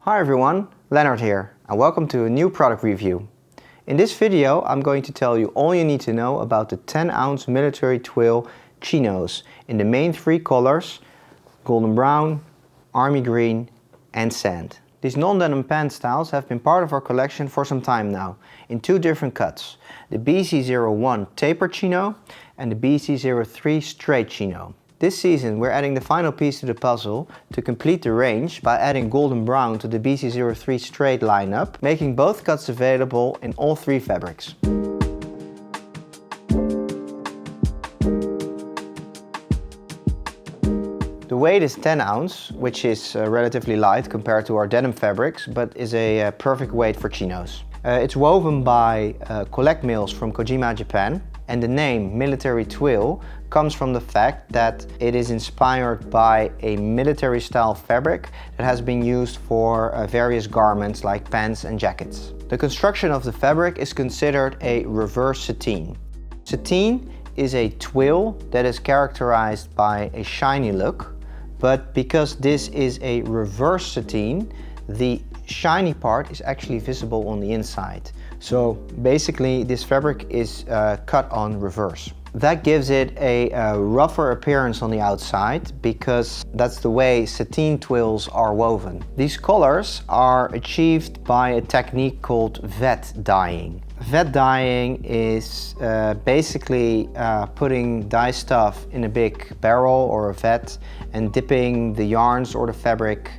Hi everyone, Leonard here, and welcome to a new product review. In this video I'm going to tell you all you need to know about the 10-ounce military twill chinos in the main three colors: golden brown, army green and sand. These non-denim pant styles have been part of our collection for some time now, in two different cuts: the BC-01 tapered chino and the BC-03 straight chino. This season we're adding the final piece to the puzzle to complete the range by adding golden brown to the BC-03 straight lineup, making both cuts available in all three fabrics. The weight is 10 ounce, which is relatively light compared to our denim fabrics, but is a perfect weight for chinos. It's woven by collect mills from Kojima, Japan, and the name military twill comes from the fact that it is inspired by a military style fabric that has been used for various garments like pants and jackets. The construction of the fabric is considered a reverse sateen. Sateen is a twill that is characterized by a shiny look, but because this is a reverse sateen, the shiny part is actually visible on the inside. So basically this fabric is cut on reverse. That gives it a rougher appearance on the outside because that's the way sateen twills are woven. These colors are achieved by a technique called vet dyeing. Vet dyeing is basically putting dye stuff in a big barrel or a vat and dipping the yarns or the fabric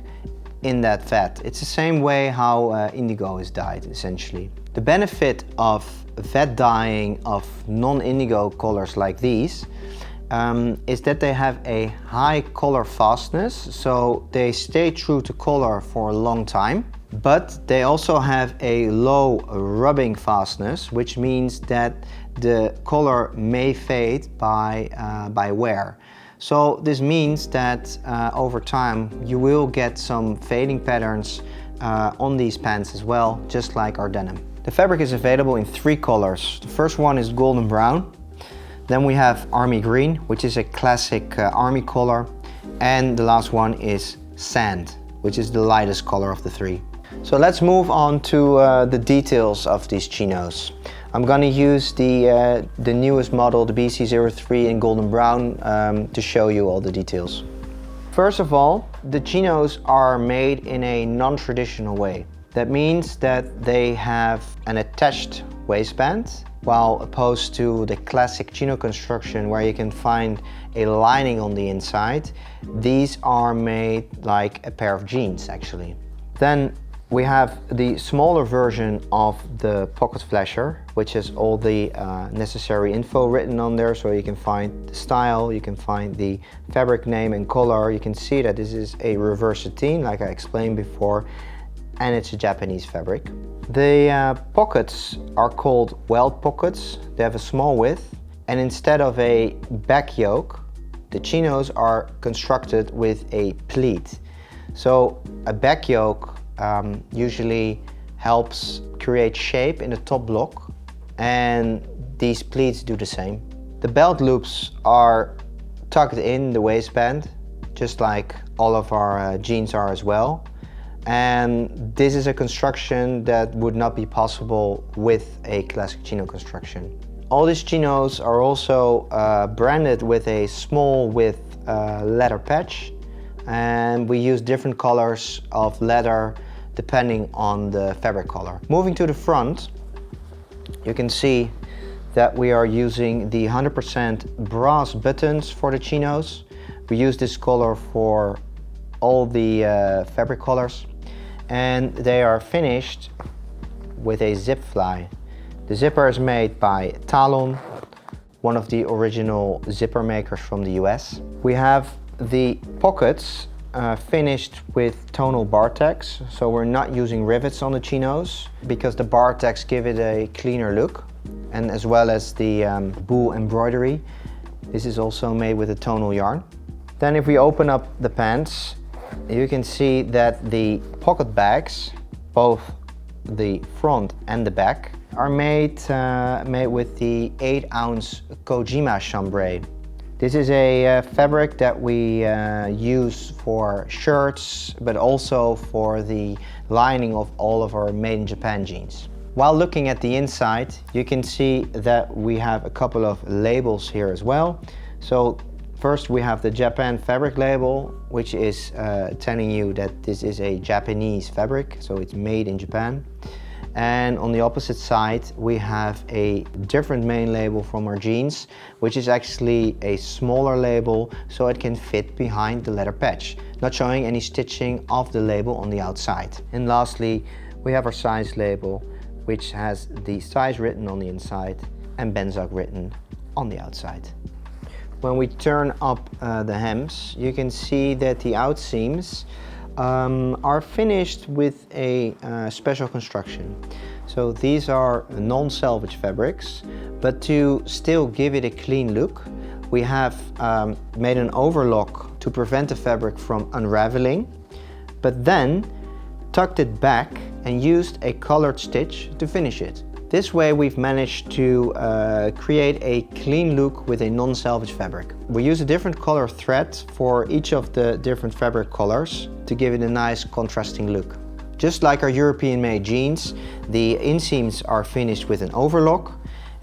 in that vat. It's the same way how indigo is dyed, essentially. The benefit of vet dyeing of non-indigo colors like these is that they have a high color fastness, so they stay true to color for a long time, but they also have a low rubbing fastness, which means that the color may fade by wear. So this means that over time you will get some fading patterns on these pants as well, just like our denim. The fabric is available in three colors. The first one is golden brown. Then we have army green, which is a classic army color. And the last one is sand, which is the lightest color of the three. So let's move on to the details of these chinos. I'm gonna use the newest model, the BC-03 in golden brown, to show you all the details. First of all, the chinos are made in a non-traditional way. That means that they have an attached waistband, while opposed to the classic chino construction where you can find a lining on the inside. These are made like a pair of jeans, actually. Then we have the smaller version of the pocket flasher, which has all the necessary info written on there, so you can find the style, you can find the fabric name and color. You can see that this is a reverse sateen, like I explained before, and it's a Japanese fabric. The pockets are called welt pockets. They have a small width, and instead of a back yoke, the chinos are constructed with a pleat. So a back yoke usually helps create shape in the top block, and these pleats do the same. The belt loops are tucked in the waistband, just like all of our jeans are as well. And this is a construction that would not be possible with a classic chino construction. All these chinos are also branded with a small width leather patch, and we use different colors of leather depending on the fabric color. Moving to the front, you can see that we are using the 100% brass buttons for the chinos. We use this color for all the fabric colors, and they are finished with a zip fly. The zipper is made by Talon, one of the original zipper makers from the US. We have the pockets finished with tonal bar tacks, so we're not using rivets on the chinos because the bar tacks give it a cleaner look, and as well as the bull embroidery. This is also made with a tonal yarn. Then if we open up the pants, you can see that the pocket bags, both the front and the back, are made with the 8-ounce Kojima chambray. This is a fabric that we use for shirts, but also for the lining of all of our made in Japan jeans. While looking at the inside, you can see that we have a couple of labels here as well. So first we have the Japan fabric label, which is telling you that this is a Japanese fabric, so it's made in Japan. And on the opposite side we have a different main label from our jeans, which is actually a smaller label so it can fit behind the leather patch, not showing any stitching of the label on the outside. And lastly we have our size label, which has the size written on the inside and BENZAK written on the outside. When we turn up the hems, you can see that the outseams are finished with a special construction. So these are non-salvage fabrics, but to still give it a clean look, we have made an overlock to prevent the fabric from unraveling, but then tucked it back and used a colored stitch to finish it. This way we've managed to create a clean look with a non-salvage fabric. We use a different color thread for each of the different fabric colors to give it a nice contrasting look. Just like our European made jeans, the inseams are finished with an overlock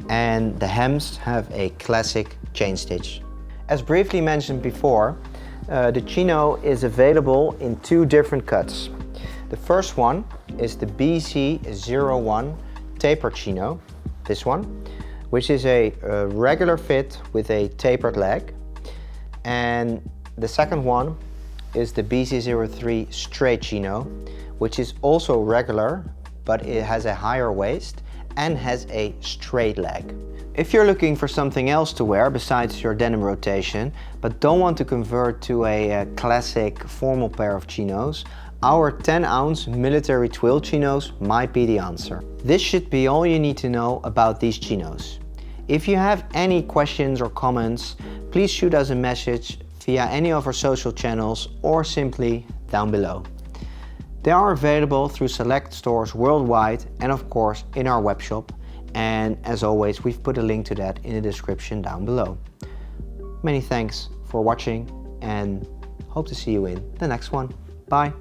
and the hems have a classic chain stitch. As briefly mentioned before, the chino is available in two different cuts. The first one is the BC-01 tapered chino, this one, which is a regular fit with a tapered leg. And the second one is the BC-03 straight chino, which is also regular, but it has a higher waist and has a straight leg. If you're looking for something else to wear besides your denim rotation, but don't want to convert to a classic formal pair of chinos, our 10-ounce military twill chinos might be the answer. This should be all you need to know about these chinos. If you have any questions or comments, please shoot us a message via any of our social channels or simply down below. They are available through select stores worldwide and of course in our webshop. And as always, we've put a link to that in the description down below. Many thanks for watching and hope to see you in the next one. Bye.